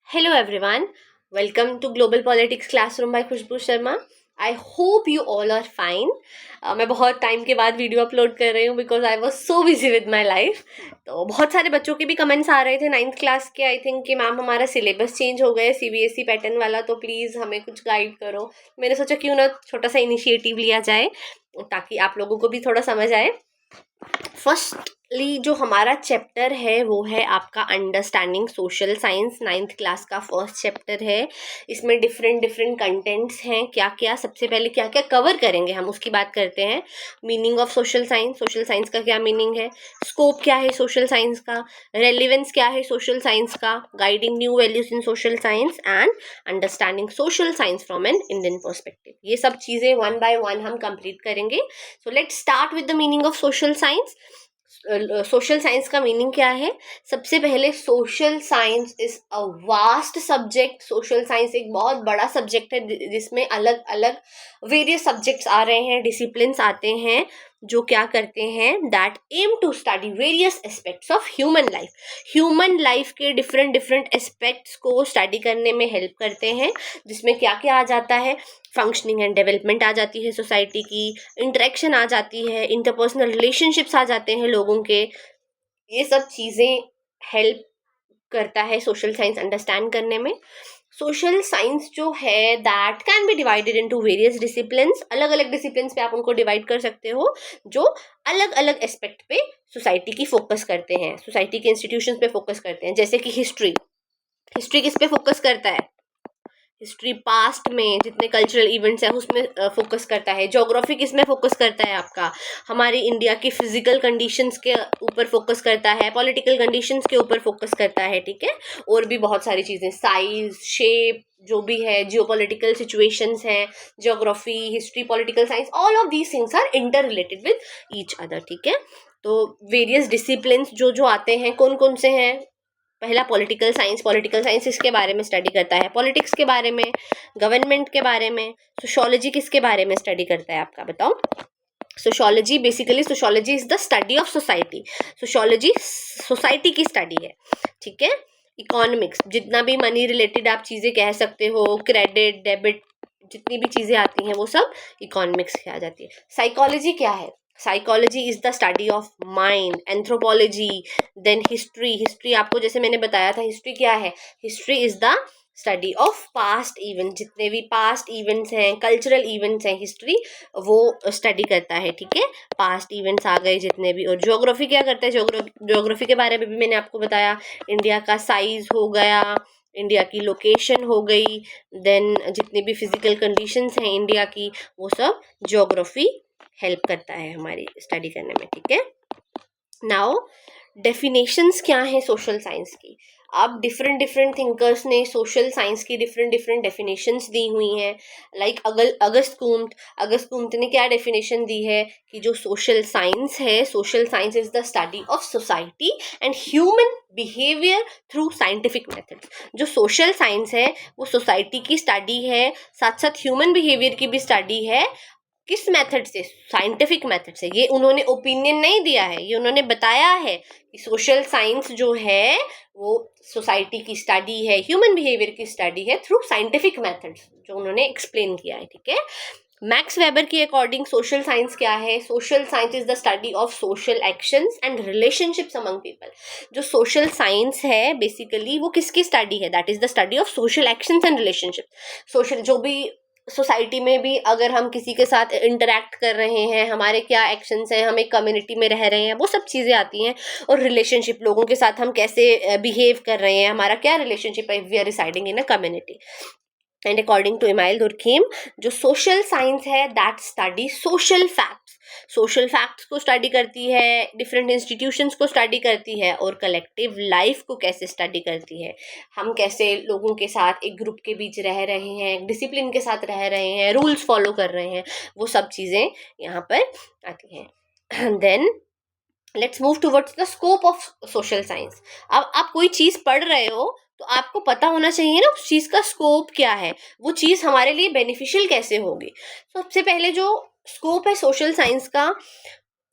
Hello everyone, welcome to Global Politics Classroom by Khushboo Sharma. I hope you all are fine. मैं बहुत time के बाद video upload कर रही हूँ because I was so busy with my life. तो बहुत सारे बच्चों के भी कमेंट्स आ रहे थे 9th क्लास के, आई थिंक कि मैम हमारा सिलेबस चेंज हो गया CBSE पैटर्न वाला, तो प्लीज़ हमें कुछ गाइड करो. मैंने सोचा क्यों ना छोटा सा इनिशिएटिव लिया जाए ताकि आप लोगों को भी थोड़ा समझ आए. फर्स्टली जो हमारा चैप्टर है वो है आपका understanding social science. 9th class का फर्स्ट चैप्टर है. इसमें डिफरेंट डिफरेंट कंटेंट्स हैं. क्या क्या सबसे पहले क्या क्या कवर करेंगे हम उसकी बात करते हैं. Meaning of social science, social science का क्या मीनिंग है, स्कोप क्या है सोशल साइंस का, रेलिवेंस क्या है सोशल साइंस का, guiding new values in social science and understanding social science from an Indian perspective. ये सब चीज़ें वन बाय वन हम कंप्लीट करेंगे. So let's start with the meaning of social science. Social science का meaning क्या है. सबसे पहले social science is a vast subject. Social science एक बहुत बड़ा सब्जेक्ट है जिसमें अलग अलग वेरियस सब्जेक्ट्स आ रहे हैं, डिसिप्लिन्स आते हैं जो क्या करते हैं, that aim to study various aspects of human life. Human life के डिफरेंट डिफरेंट एस्पेक्ट्स को स्टडी करने में हेल्प करते हैं. जिसमें क्या क्या आ जाता है, फंक्शनिंग एंड डेवलपमेंट आ जाती है सोसाइटी की, इंटरेक्शन आ जाती है, इंटरपर्सनल रिलेशनशिप्स आ जाते हैं लोगों के. ये सब चीज़ें हेल्प करता है सोशल साइंस अंडरस्टैंड करने में. सोशल साइंस जो है that can be divided into various disciplines. अलग अलग डिसिप्लिन्स पे आप उनको डिवाइड कर सकते हो जो अलग अलग एस्पेक्ट पे सोसाइटी की फोकस करते हैं, सोसाइटी के इंस्टीट्यूशंस पे फोकस करते हैं. जैसे कि हिस्ट्री. हिस्ट्री किस पे फोकस करता है, हिस्ट्री पास्ट में जितने कल्चरल इवेंट्स हैं उसमें फोकस करता है. ज्योग्राफी किस में फोकस करता है, आपका हमारी इंडिया की फिजिकल कंडीशंस के ऊपर फोकस करता है, पॉलिटिकल कंडीशंस के ऊपर फोकस करता है. ठीक है. और भी बहुत सारी चीज़ें, साइज, शेप, जो भी है, जियोपॉलिटिकल सिचुएशंस हैं, geography, history, political science, all of these things are interrelated with each other. ठीक है. तो वेरियस डिसिप्लिन्स जो जो आते हैं कौन कौन से हैं. पहला पॉलिटिकल साइंस. पॉलिटिकल साइंस इसके बारे में स्टडी करता है, पॉलिटिक्स के बारे में, गवर्नमेंट के बारे में. सोशोलॉजी किसके बारे में स्टडी करता है आपका, बताओ. Sociology basically, sociology is the study of society. Sociology society की स्टडी है. ठीक है. इकोनॉमिक्स, जितना भी मनी रिलेटेड आप चीज़ें कह सकते हो, क्रेडिट, डेबिट, जितनी भी चीज़ें आती हैं वो सब इकोनॉमिक्स से आ जाती है. साइकोलॉजी क्या है, psychology is the study of mind. Anthropology, then history. History आपको जैसे मैंने बताया था, हिस्ट्री क्या है, history is the study of past event. जितने भी पास्ट इवेंट्स हैं, कल्चरल इवेंट्स हैं, हिस्ट्री वो स्टडी करता है. ठीक है. पास्ट इवेंट्स आ गए जितने भी. और ज्योग्राफी क्या करता है, ज्योग्राफी के बारे में भी मैंने आपको बताया. इंडिया का साइज हो गया, इंडिया की लोकेशन हो गई, देन जितनी भी फिजिकल कंडीशंस हैं इंडिया की, वो सब ज्योग्राफी हेल्प करता है हमारी स्टडी करने में. ठीक है. नाउ डेफिनेशंस क्या हैं सोशल साइंस की. अब डिफरेंट डिफरेंट थिंकर्स ने सोशल साइंस की डिफरेंट डिफरेंट डेफिनेशंस दी हुई हैं. लाइक अगस्त कुंत ने क्या डेफिनेशन दी है कि जो सोशल साइंस है, social science is the study of society and human behaviour through scientific methods. जो सोशल साइंस है वो सोसाइटी की स्टडी है, साथ साथ ह्यूमन बिहेवियर की भी स्टडी है. किस मेथड से, साइंटिफिक मेथड से. ये उन्होंने ओपिनियन नहीं दिया है, ये उन्होंने बताया है कि सोशल साइंस जो है वो सोसाइटी की स्टडी है, ह्यूमन बिहेवियर की स्टडी है थ्रू साइंटिफिक मेथड्स, जो उन्होंने एक्सप्लेन किया है. ठीक है. मैक्स वेबर के अकॉर्डिंग सोशल साइंस क्या है, social science is the study of social actions and relationships among people. जो सोशल साइंस है बेसिकली वो किसकी स्टडी है, that is the study of social actions and relationships. Social जो भी सोसाइटी में भी अगर हम किसी के साथ इंटरेक्ट कर रहे हैं, हमारे क्या एक्शंस हैं, हम एक कम्युनिटी में रह रहे हैं, वो सब चीज़ें आती हैं. और रिलेशनशिप, लोगों के साथ हम कैसे बिहेव कर रहे हैं, हमारा क्या रिलेशनशिप है, we are residing in a community. And according to Emile Durkheim, जो सोशल साइंस है that study social facts. Social facts को स्टडी करती है, डिफरेंट इंस्टीट्यूशंस को स्टडी करती है, और कलेक्टिव लाइफ को कैसे स्टडी करती है. हम कैसे लोगों के साथ एक ग्रुप के बीच रह रहे हैं, डिसिप्लिन के साथ रह रहे हैं, रूल्स फॉलो कर रहे हैं, वो सब चीज़ें यहाँ पर आती हैं. Then let's move towards the scope of social science. अब आप कोई चीज़ पढ़ रहे हो तो आपको पता होना चाहिए ना उस चीज़ का स्कोप क्या है, वो चीज़ हमारे लिए बेनिफिशियल कैसे होगी. सबसे पहले जो स्कोप है सोशल साइंस का,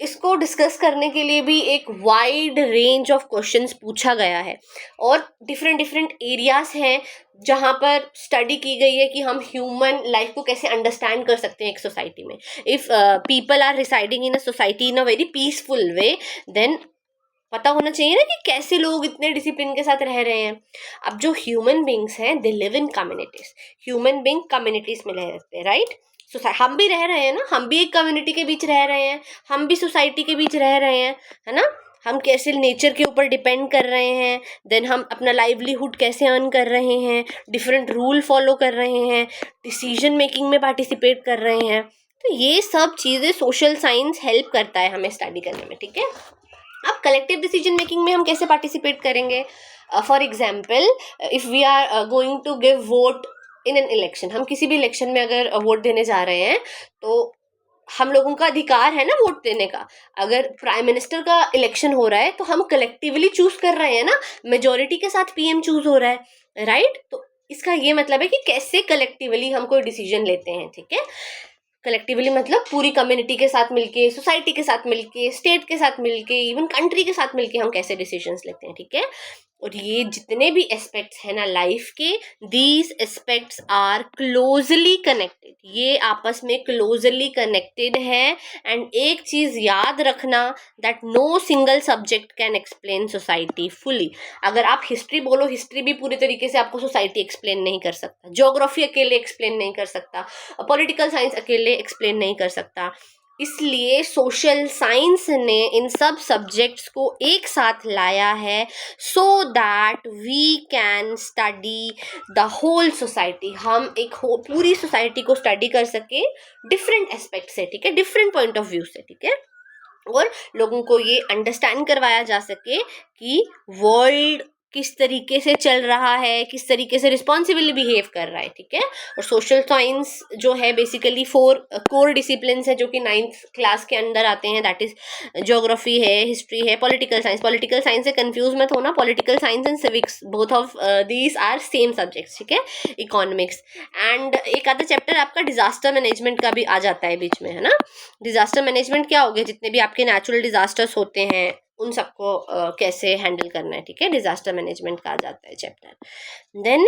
इसको डिस्कस करने के लिए भी एक वाइड रेंज ऑफ क्वेश्चंस पूछा गया है और डिफरेंट डिफरेंट एरियाज हैं जहाँ पर स्टडी की गई है कि हम ह्यूमन लाइफ को कैसे अंडरस्टैंड कर सकते हैं एक सोसाइटी में. If people are residing in a society in a very peaceful way, then पता होना चाहिए ना कि कैसे लोग इतने डिसिप्लिन के साथ रह रहे हैं. अब जो ह्यूमन बींग्स हैं they live in communities. Human being communities में रहते हैं, राइट. हम भी रह रहे हैं ना, हम भी एक कम्युनिटी के बीच रह रहे हैं, हम भी सोसाइटी के बीच रह रहे हैं, है ना. हम कैसे नेचर के ऊपर डिपेंड कर रहे हैं, देन हम अपना लाइवलीहुड कैसे अर्न कर रहे हैं, डिफरेंट रूल फॉलो कर रहे हैं, डिसीजन मेकिंग में पार्टिसिपेट कर रहे हैं. तो ये सब चीज़ें सोशल साइंस हेल्प करता है हमें स्टडी करने में, ठीक है. अब कलेक्टिव डिसीजन मेकिंग में हम कैसे पार्टिसिपेट करेंगे. For example, if we are going to give vote in an election, हम किसी भी इलेक्शन में अगर वोट देने जा रहे हैं तो हम लोगों का अधिकार है ना वोट देने का. अगर प्राइम मिनिस्टर का इलेक्शन हो रहा है तो हम कलेक्टिवली चूज कर रहे हैं ना, मेजोरिटी के साथ पीएम चूज हो रहा है, राइट. तो इसका ये मतलब है कि कैसे कलेक्टिवली हम कोई डिसीजन लेते हैं, ठीक है. कलेक्टिवली मतलब पूरी कम्युनिटी के साथ मिलके, सोसाइटी के साथ मिलके, स्टेट के साथ मिलके, इवन कंट्री के साथ मिलके हम कैसे डिसीजंस लेते हैं, ठीक है. और ये जितने भी एस्पेक्ट्स हैं ना लाइफ के, these aspects are closely connected. ये आपस में क्लोजली कनेक्टेड है. एंड एक चीज़ याद रखना, that no single subject can explain society fully. अगर आप हिस्ट्री बोलो, हिस्ट्री भी पूरी तरीके से आपको सोसाइटी एक्सप्लेन नहीं कर सकता. ज्योग्राफी अकेले एक्सप्लेन नहीं कर सकता. पॉलिटिकल साइंस अकेले एक्सप्लेन नहीं कर सकता. इसलिए सोशल साइंस ने इन सब सब्जेक्ट्स को एक साथ लाया है so that we can study the whole society. हम एक पूरी सोसाइटी को स्टडी कर सके डिफरेंट एस्पेक्ट से, ठीक है, डिफरेंट पॉइंट ऑफ व्यू से, ठीक है. और लोगों को ये अंडरस्टैंड करवाया जा सके कि वर्ल्ड किस तरीके से चल रहा है, किस तरीके से रिस्पॉन्सिबली बिहेव कर रहा है, ठीक है. और सोशल साइंस जो है बेसिकली 4 कोर डिसिप्लिन्स है जो कि 9th क्लास के अंदर आते हैं. दैट इज ज्योग्राफी है, हिस्ट्री है, पॉलिटिकल साइंस. पॉलिटिकल साइंस से कंफ्यूज मत होना, political science and civics both of these are same subjects, ठीक है. इकोनॉमिक्स एंड एक आधा चैप्टर आपका डिजास्टर मैनेजमेंट का भी आ जाता है बीच में, है ना. डिजास्टर मैनेजमेंट क्या हो गया, जितने भी आपके नेचुरल डिजास्टर्स होते हैं उन सबको कैसे हैंडल करना है, ठीक है. डिजास्टर मैनेजमेंट का आ जाता है चैप्टर. देन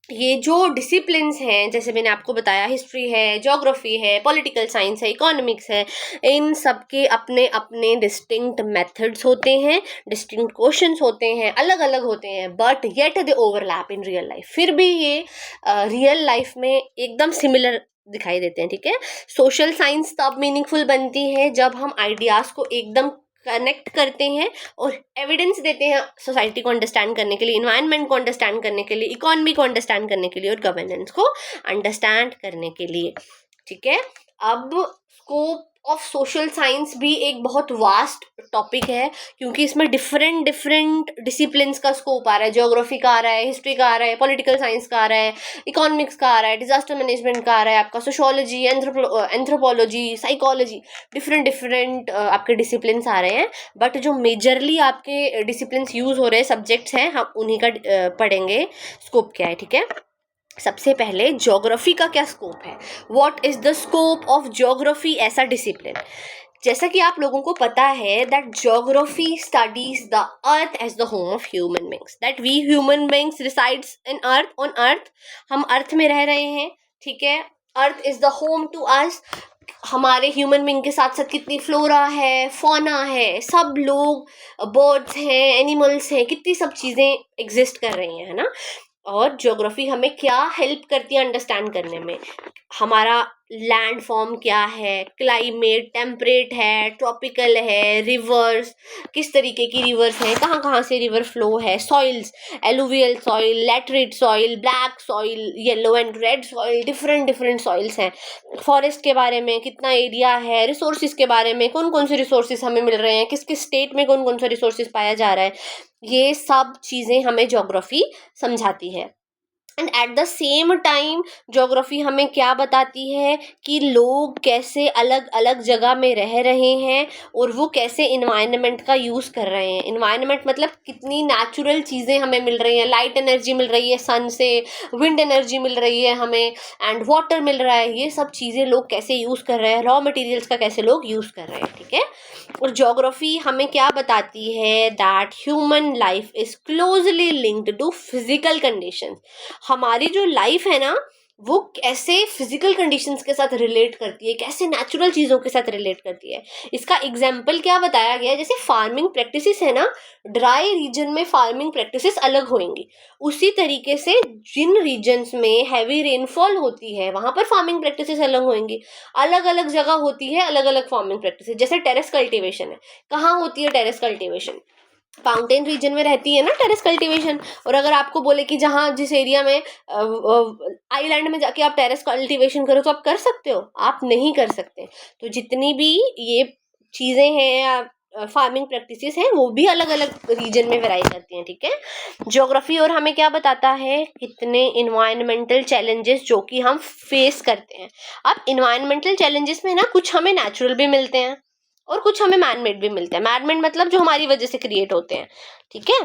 ये जो डिसिप्लिन्स हैं, जैसे मैंने आपको बताया, हिस्ट्री है, ज्योग्राफी है, पॉलिटिकल साइंस है, इकोनॉमिक्स है, इन सब के अपने अपने डिस्टिंक्ट मेथड्स होते हैं, डिस्टिंक्ट क्वेश्चंस होते हैं, अलग अलग होते हैं, but yet they overlap in real life. फिर भी ये रियल लाइफ में एकदम सिमिलर दिखाई देते हैं, ठीक है. सोशल साइंस तब मीनिंगफुल बनती है जब हम आइडियाज़ को एकदम कनेक्ट करते हैं और एविडेंस देते हैं सोसाइटी को अंडरस्टैंड करने के लिए, इन्वायरमेंट को अंडरस्टैंड करने के लिए, इकोनॉमी को अंडरस्टैंड करने के लिए और गवर्नेंस को अंडरस्टैंड करने के लिए, ठीक है. अब स्कोप ऑफ सोशल साइंस भी एक बहुत वास्ट टॉपिक है क्योंकि इसमें डिफरेंट डिफरेंट डिसिप्लिन्स का स्कोप आ रहा है. ज्योग्राफी का आ रहा है, हिस्ट्री का आ रहा है, पॉलिटिकल साइंस का आ रहा है, इकोनॉमिक्स का आ रहा है, डिजास्टर मैनेजमेंट का आ रहा है, आपका sociology, anthropology, psychology, different different आपके डिसिप्लिन्स आ रहे हैं. बट जो मेजरली आपके डिसिप्लिन्स यूज़ हो रहे हैं, सब्जेक्ट्स हैं, हम उन्हीं का पढ़ेंगे स्कोप क्या है, ठीक है. सबसे पहले ज्योग्राफी का क्या स्कोप है, what is the scope of geography as a discipline. जैसा कि आप लोगों को पता है that geography studies the earth as the home of human beings, that we human beings resides in earth, on earth. हम अर्थ में रह रहे हैं, ठीक है. Earth is the home to us. हमारे ह्यूमन बींग के साथ साथ कितनी फ्लोरा है, फौना है, सब लोग, बर्ड्स हैं, एनिमल्स हैं, कितनी सब चीज़ें एग्जिस्ट कर रही हैं, है ना. और ज्योग्राफी हमें क्या हेल्प करती है अंडरस्टैंड करने में, हमारा लैंड फॉर्म क्या है, क्लाइमेट टेम्परेट है, ट्रॉपिकल है, रिवर्स किस तरीके की रिवर्स हैं, कहाँ कहाँ से रिवर फ्लो है, soils, alluvial soil, laterite soil, black soil, yellow and red soil, different different soils हैं. फॉरेस्ट के बारे में कितना एरिया है, रिसोर्सेज के बारे में कौन कौन से रिसोर्सेज हमें मिल रहे हैं, किस किस स्टेट में कौन कौन सा रिसोर्सेज पाया जा रहा है, ये सब चीज़ें हमें ज्योग्राफी समझाती है. And at the same time geography हमें क्या बताती है कि लोग कैसे अलग अलग जगह में रह रहे हैं और वो कैसे इन्वायरमेंट का यूज़ कर रहे हैं। इन्वायरमेंट मतलब कितनी नेचुरल चीज़ें हमें मिल रही हैं, लाइट एनर्जी मिल रही है सन से, विंड एनर्जी मिल रही है हमें, एंड वाटर मिल रहा है। ये सब चीज़ें लोग कैसे यूज़ कर रहे हैं, रॉ मटेरियल्स का कैसे लोग यूज़ कर रहे हैं, ठीक है। और ज्योग्राफी हमें क्या बताती है, that human life is closely linked to physical conditions. हमारी जो लाइफ है ना वो कैसे फिजिकल कंडीशंस के साथ रिलेट करती है, कैसे नेचुरल चीज़ों के साथ रिलेट करती है। इसका एग्जाम्पल क्या बताया गया है, जैसे फार्मिंग प्रैक्टिसेस है ना, ड्राई रीजन में फार्मिंग प्रैक्टिसेस अलग होंगी, उसी तरीके से जिन रीजन्स में हैवी रेनफॉल होती है वहां पर फार्मिंग प्रैक्टिसेस अलग होंगी। अलग अलग जगह होती है अलग अलग फार्मिंग प्रैक्टिसेस। जैसे टेरेस कल्टीवेशन है, कहाँ होती है टेरेस कल्टीवेशन, फाउंटेन रीजन में रहती है ना टेरेस कल्टीवेशन। और अगर आपको बोले कि जहाँ जिस एरिया में आइलैंड में जाके आप टेरेस कल्टीवेशन करो तो आप कर सकते हो, आप नहीं कर सकते। तो जितनी भी ये चीज़ें हैं, फार्मिंग प्रैक्टिसेस हैं, वो भी अलग अलग रीजन में वेराई करती हैं, ठीक है। ज्योग्राफी और हमें क्या बताता है, कितने इन्वायरमेंटल चैलेंजेस जो कि हम फेस करते हैं। अब इन्वायरमेंटल चैलेंजेस में ना कुछ हमें नेचुरल भी मिलते हैं और कुछ हमें मैनमेड भी मिलते हैं। मैनमेड मतलब जो हमारी वजह से क्रिएट होते हैं, ठीक है।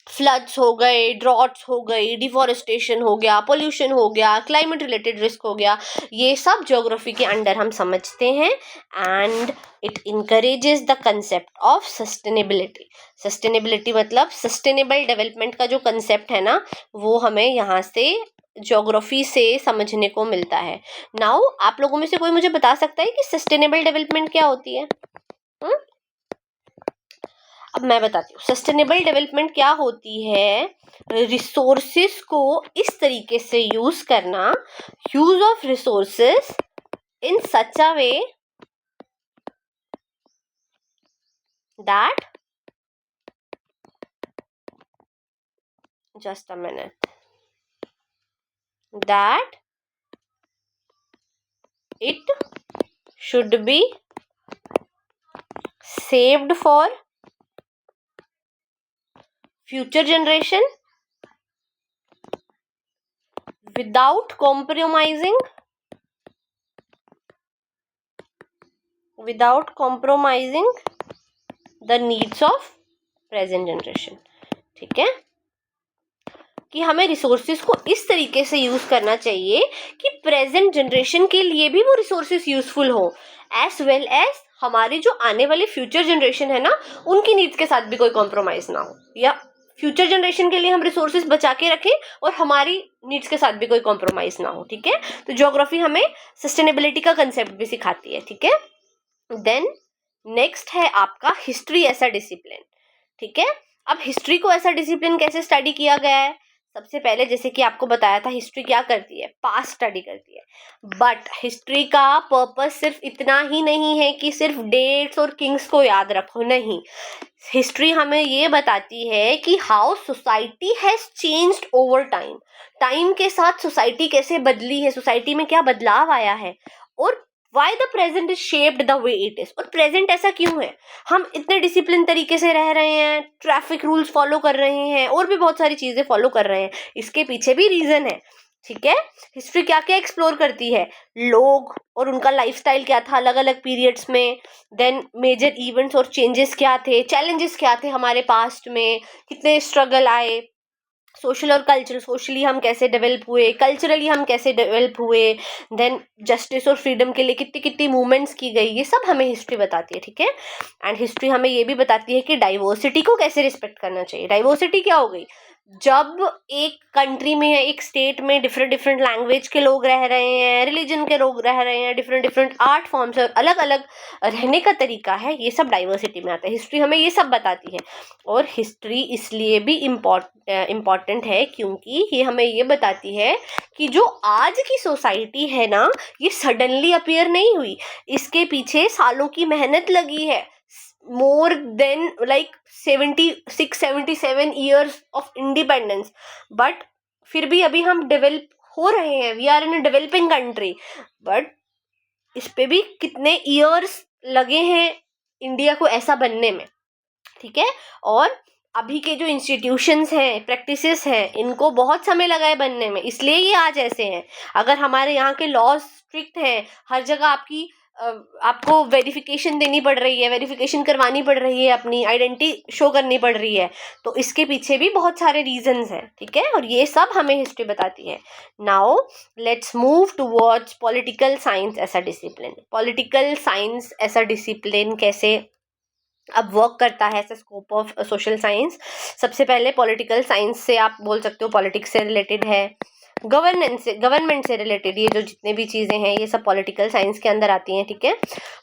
फ्लड्स हो गए, ड्रॉट्स हो गई, डिफॉरेस्टेशन हो गया, पोल्यूशन हो गया, क्लाइमेट रिलेटेड रिस्क हो गया, ये सब ज्योग्राफी के अंडर हम समझते हैं। And it encourages the concept of sustainability. Sustainability मतलब सस्टेनेबल डेवलपमेंट का जो कंसेप्ट है ना, वो हमें यहाँ से ज्योग्राफी से समझने को मिलता है। नाउ आप लोगों में से कोई मुझे बता सकता है कि सस्टेनेबल डेवलपमेंट क्या होती है? हुँ? अब मैं बताती हूँ सस्टेनेबल डेवलपमेंट क्या होती है। रिसोर्सेस को इस तरीके से यूज करना, use of resources in such a way that, just a minute, that it should be saved for future generation without compromising the needs of present generation, ठीक है। कि हमें रिसोर्सेज को इस तरीके से यूज करना चाहिए कि प्रेजेंट जनरेशन के लिए भी वो रिसोर्सेज यूजफुल हो, एज वेल एज हमारी जो आने वाली फ्यूचर जनरेशन है ना, उनकी नीड्स के साथ भी कोई कॉम्प्रोमाइज ना हो, या फ्यूचर जनरेशन के लिए हम रिसोर्सेज बचा के रखें और हमारी नीड्स के साथ भी कोई कॉम्प्रोमाइज ना हो, ठीक है। तो ज्योग्राफी हमें सस्टेनेबिलिटी का कंसेप्ट भी सिखाती है, ठीक है। देन नेक्स्ट है आपका हिस्ट्री ऐसा डिसिप्लिन, ठीक है। अब हिस्ट्री को ऐसा डिसिप्लिन कैसे स्टडी किया गया है, सबसे पहले जैसे कि आपको बताया था, हिस्ट्री क्या करती है, पास्ट स्टडी करती है। बट हिस्ट्री का पर्पस सिर्फ इतना ही नहीं है कि सिर्फ डेट्स और किंग्स को याद रखो, नहीं। हिस्ट्री हमें ये बताती है कि how society has changed over time. Time के साथ सोसाइटी कैसे बदली है, सोसाइटी में क्या बदलाव आया है, और why the present is shaped the way it is. और प्रेजेंट ऐसा क्यों है, हम इतने डिसिप्लिन तरीके से रह रहे हैं, ट्रैफिक रूल्स फॉलो कर रहे हैं, और भी बहुत सारी चीजें फॉलो कर रहे हैं, इसके पीछे भी रीजन है, ठीक है। हिस्ट्री क्या क्या एक्सप्लोर करती है, लोग और उनका लाइफस्टाइल क्या था अलग अलग पीरियड्स में, देन मेजर इवेंट्स और चेंजेस क्या थे, चैलेंजेस क्या थे हमारे पास्ट में, कितने स्ट्रगल आए, सोशल और कल्चरल, सोशली हम कैसे डेवलप हुए, कल्चरली हम कैसे डेवलप हुए, देन जस्टिस और फ्रीडम के लिए कितनी कितनी मूवमेंट्स की गई, ये सब हमें हिस्ट्री बताती है, ठीक है। एंड हिस्ट्री हमें ये भी बताती है कि डाइवर्सिटी को कैसे रिस्पेक्ट करना चाहिए। डाइवर्सिटी क्या हो गई, जब एक कंट्री में या एक स्टेट में डिफरेंट डिफरेंट लैंग्वेज के लोग रह रहे हैं, रिलीजन के लोग रह रहे हैं, डिफरेंट डिफरेंट आर्ट फॉर्म्स है, अलग अलग रहने का तरीका है, ये सब डाइवर्सिटी में आता है। हिस्ट्री हमें ये सब बताती है। और हिस्ट्री इसलिए भी इम्पॉर्टेंट है क्योंकि ये हमें ये बताती है कि जो आज की सोसाइटी है ना, ये सडनली अपीयर नहीं हुई, इसके पीछे सालों की मेहनत लगी है। More than like 76-77 years of independence, but फिर भी अभी हम डेवलप हो रहे हैं, we are in a developing country, but इस पे भी कितने ईयर्स लगे हैं इंडिया को ऐसा बनने में, ठीक है। और अभी के जो इंस्टीट्यूशंस हैं, प्रैक्टिसेस हैं, इनको बहुत समय लगा है बनने में, इसलिए ये आज ऐसे हैं। अगर हमारे यहाँ के लॉज स्ट्रिक्ट हैं, हर जगह आपको वेरिफिकेशन देनी पड़ रही है, वेरिफिकेशन करवानी पड़ रही है, अपनी आइडेंटिटी शो करनी पड़ रही है, तो इसके पीछे भी बहुत सारे रीजंस हैं, ठीक है। और ये सब हमें हिस्ट्री बताती है। Now let's move towards political science ऐसा डिसिप्लिन। पॉलिटिकल साइंस ऐसा डिसिप्लिन कैसे अब वर्क करता है as a scope of social science. सबसे पहले पॉलिटिकल साइंस से आप बोल सकते हो पॉलिटिक्स से रिलेटेड है, गवर्नमेंट से रिलेटेड, ये जो जितने भी चीज़ें हैं ये सब पॉलिटिकल साइंस के अंदर आती हैं, ठीक है।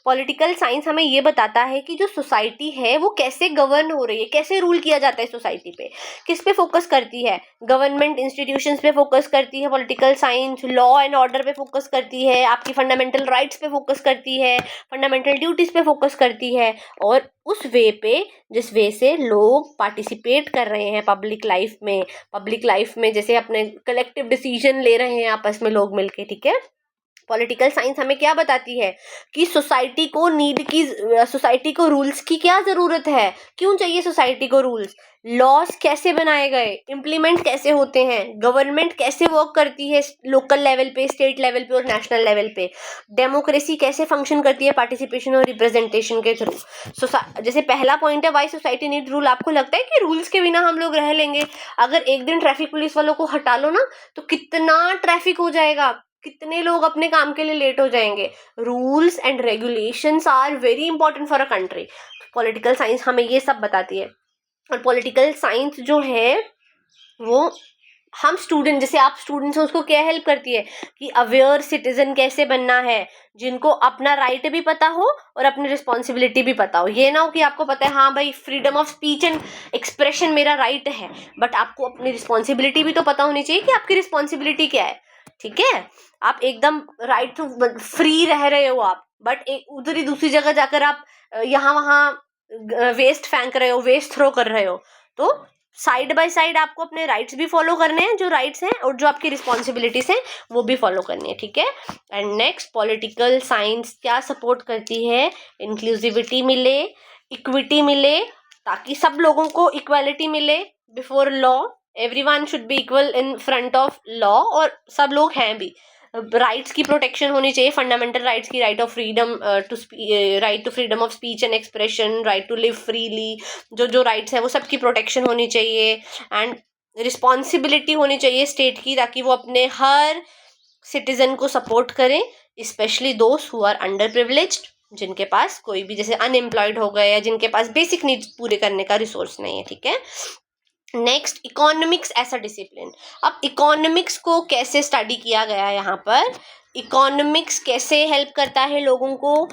पॉलिटिकल साइंस हमें ये बताता है कि जो सोसाइटी है वो कैसे गवर्न हो रही है, कैसे रूल किया जाता है सोसाइटी पे, किस पे फोकस करती है, गवर्नमेंट इंस्टीट्यूशंस पे फोकस करती है political science, law and order पे फोकस करती है, आपकी फंडामेंटल राइट्स पे फोकस करती है, फंडामेंटल ड्यूटीज पे फोकस करती है, और उस वे पे जिस वे से लोग पार्टिसिपेट कर रहे हैं पब्लिक लाइफ में जैसे अपने कलेक्टिव डिसीजन ले रहे हैं आपस में लोग मिलके, ठीक है। पॉलिटिकल साइंस हमें क्या बताती है कि सोसाइटी को रूल्स की क्या ज़रूरत है, क्यों चाहिए सोसाइटी को रूल्स, लॉस कैसे बनाए गए, इम्प्लीमेंट कैसे होते हैं, गवर्नमेंट कैसे वर्क करती है लोकल लेवल पे, स्टेट लेवल पे और नेशनल लेवल पे, डेमोक्रेसी कैसे फंक्शन करती है पार्टिसिपेशन और रिप्रेजेंटेशन के थ्रू। जैसे पहला पॉइंट है वाई सोसाइटी नीड रूल। आपको लगता है कि रूल्स के बिना हम लोग रह लेंगे? अगर एक दिन ट्रैफिक पुलिस वालों को हटा लो ना तो कितना ट्रैफिक हो जाएगा, कितने लोग अपने काम के लिए लेट हो जाएंगे। Rules and regulations are very important for a country. Political science हमें ये सब बताती है। और पॉलिटिकल साइंस जो है वो हम स्टूडेंट, जैसे आप स्टूडेंट्स हैं, उसको क्या हेल्प करती है कि अवेयर सिटीजन कैसे बनना है, जिनको अपना राइट भी पता हो और अपनी रिस्पॉन्सिबिलिटी भी पता हो। ये ना हो कि आपको पता है हाँ भाई freedom of speech and expression मेरा राइट है, बट आपको अपनी रिस्पॉन्सिबिलिटी भी तो पता होनी चाहिए कि आपकी रिस्पॉन्सिबिलिटी क्या है, ठीक है। आप एकदम राइट टू फ्री रह रहे हो आप, बट एक उधर ही दूसरी जगह जाकर आप यहाँ वहाँ वेस्ट फेंक रहे हो, वेस्ट थ्रो कर रहे हो। तो साइड बाय साइड आपको अपने राइट्स भी फॉलो करने हैं, जो राइट्स हैं, और जो आपकी रिस्पॉन्सिबिलिटीज हैं वो भी फॉलो करनी है, ठीक है। एंड नेक्स्ट, पॉलिटिकल साइंस क्या सपोर्ट करती है? इंक्लूसिविटी मिले, इक्विटी मिले, ताकि सब लोगों को इक्वालिटी मिले before law, everyone should be equal in front of law, और सब लोग हैं भी। राइट्स की प्रोटेक्शन होनी चाहिए, फंडामेंटल राइट्स की, right of freedom right to freedom of speech and expression, right to live freely, जो राइट्स है वो सबकी प्रोटेक्शन होनी चाहिए। एंड रिस्पॉन्सिबिलिटी होनी चाहिए स्टेट की, ताकि वो अपने हर सिटीजन को सपोर्ट करें, स्पेशली दोस्त हु आर अंडर प्रिविलेज्ड, जिनके पास कोई भी, जैसे अनएम्प्लॉयड हो गए या जिनके पास बेसिक नीड्स पूरे करने का रिसोर्स नहीं है, ठीक है। नेक्स्ट, इकोनॉमिक्स ऐसा डिसिप्लिन। अब इकोनॉमिक्स को कैसे स्टडी किया गया है यहाँ पर? इकोनॉमिक्स कैसे हेल्प करता है लोगों को,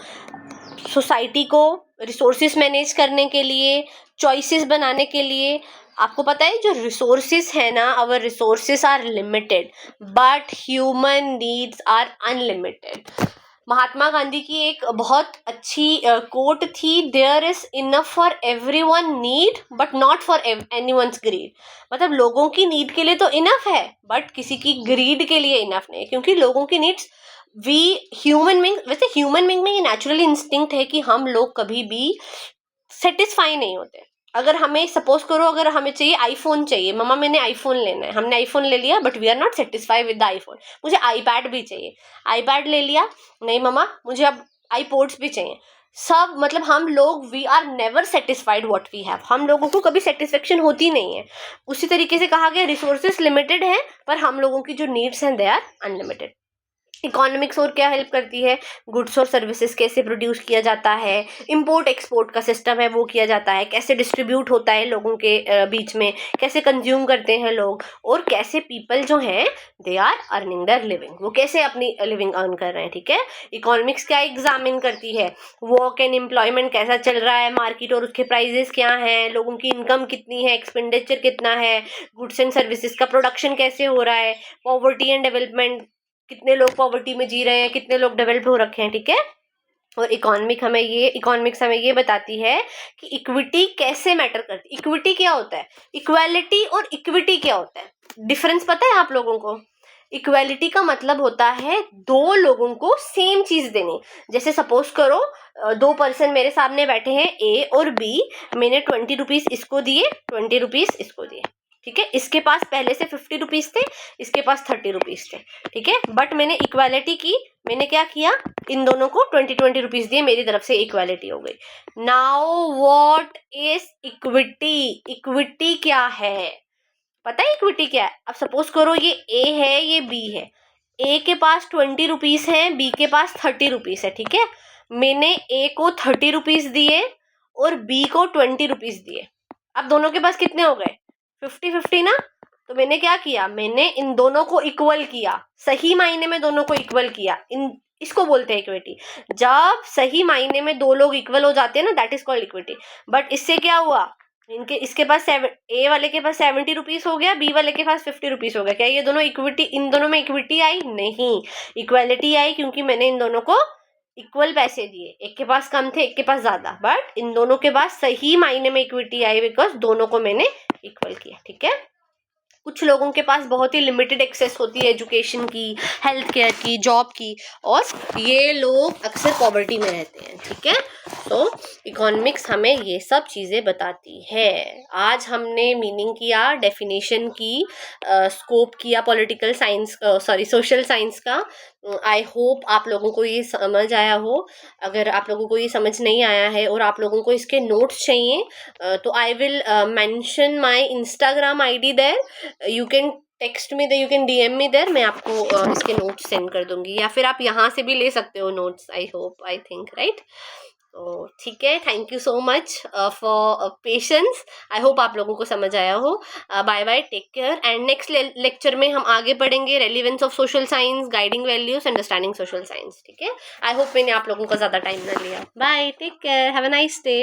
सोसाइटी को रिसोर्सेज मैनेज करने के लिए, चॉइसेस बनाने के लिए। आपको पता है जो रिसोर्सेज है ना, our resources are limited but human needs are unlimited. Mahatma Gandhi की एक बहुत अच्छी कोट थी, there is enough for everyone need but not for anyone's greed. मतलब लोगों की नीड के लिए तो इनफ है बट किसी की ग्रीड के लिए इनफ नहीं है, क्योंकि लोगों की नीड्स वैसे ह्यूमन बीइंग में ये नेचुरली इंस्टिंक्ट है कि हम लोग कभी भी सेटिस्फाई नहीं होते। अगर हमें सपोज करो, अगर हमें चाहिए आईफोन चाहिए, मम्मा मैंने आईफोन लेना है, हमने आईफोन ले लिया but we are not satisfy with the iPhone, मुझे आईपैड भी चाहिए, आईपैड ले लिया, नहीं मम्मा मुझे अब आईपोड्स भी चाहिए। सब मतलब हम लोग we are never satisfied what we have, हम लोगों को कभी सेटिस्फेक्शन होती नहीं है। उसी तरीके से कहा गया रिसोर्सेज लिमिटेड है पर हम लोगों की जो नीड्स हैं दे आर अनलिमिटेड। इकोनॉमिक्स और क्या हेल्प करती है? गुड्स और सर्विसेज कैसे प्रोड्यूस किया जाता है, इंपोर्ट एक्सपोर्ट का सिस्टम है वो किया जाता है, कैसे डिस्ट्रीब्यूट होता है लोगों के बीच में, कैसे कंज्यूम करते हैं लोग, और कैसे पीपल जो हैं they are earning their living, वो कैसे अपनी लिविंग अर्न कर रहे हैं, ठीक है। इकोनॉमिक्स क्या एग्जामिन करती है? वर्क एंड एम्प्लॉयमेंट कैसा चल रहा है मार्केट, और उसके प्राइजेस क्या हैं, लोगों की इनकम कितनी है, एक्सपेंडिचर कितना है, गुड्स एंड सर्विसेज का प्रोडक्शन कैसे हो रहा है, पॉवर्टी एंड डेवलपमेंट, कितने लोग पॉवर्टी में जी रहे हैं, कितने लोग डेवलप हो रखे हैं, ठीक है। और इकोनॉमिक्स हमें ये बताती है कि इक्विटी कैसे मैटर करती है। इक्विटी क्या होता है, इक्वालिटी और इक्विटी क्या होता है, डिफरेंस पता है आप लोगों को? इक्वालिटी का मतलब होता है दो लोगों को सेम चीज देनी। जैसे सपोज करो 2 पर्सन मेरे सामने बैठे हैं, ए और बी, मैंने 20 रुपीज इसको दिए, 20 रुपीज इसको दिए, ठीक है। इसके पास पहले से 50 रुपीज थे, इसके पास 30 रुपीज थे, ठीक है। बट मैंने इक्वालिटी की, मैंने क्या किया, इन दोनों को 20 रुपीज दिए, मेरी तरफ से इक्वालिटी हो गई। Now what is equity? Equity क्या है? पता है इक्विटी क्या है? अब सपोज करो ये ए है, ये बी है, ए के पास 20 रुपीज है, बी के पास 30 रुपीज है, ठीक है। मैंने ए को 30 रुपीज दिए और बी को 20 रुपीज दिए। अब दोनों के पास कितने हो गए? 50-50 ना। तो मैंने क्या किया, मैंने इन दोनों को इक्वल किया, सही मायने में दोनों को इक्वल किया। इसको बोलते हैं इक्विटी। जब सही मायने में दो लोग इक्वल हो जाते हैं ना, that is called equity. But इससे क्या हुआ, इसके पास ए वाले के पास 70 रुपीज हो गया, बी वाले के पास 50 रुपीज हो गया। क्या ये दोनों इक्विटी, इन दोनों में इक्विटी आई? नहीं, इक्वालिटी आई, क्योंकि मैंने इन दोनों को इक्वल पैसे दिए। एक के पास कम थे, एक के पास ज्यादा, बट इन दोनों के पास सही मायने में इक्विटी आई, बिकॉज दोनों को मैंने इक्वल किया, ठीक है। कुछ लोगों के पास बहुत ही लिमिटेड एक्सेस होती है एजुकेशन की, हेल्थ केयर की, जॉब की, और ये लोग अक्सर पॉवर्टी में रहते हैं, ठीक है। तो इकोनॉमिक्स हमें ये सब चीज़ें बताती है। आज हमने मीनिंग किया, डेफिनेशन की, स्कोप किया political science, sorry social science का। आई होप आप लोगों को ये समझ आया हो। अगर आप लोगों को ये समझ नहीं आया है और आप लोगों को इसके नोट्स चाहिए तो I will mention my Instagram ID there, you can text me there, you can DM me there, मैं आपको इसके नोट्स सेंड कर दूंगी, या फिर आप यहाँ से भी ले सकते हो notes, I hope, I think, right. तो ठीक है, thank you so much for patience. I hope आप लोगों को समझ आया हो। Bye bye, take care, and next lecture में हम आगे पढ़ेंगे relevance of social science, guiding values, understanding social science, ठीक है। आई होप मैंने आप लोगों का ज़्यादा टाइम ना लिया। Bye, take care, have a nice day.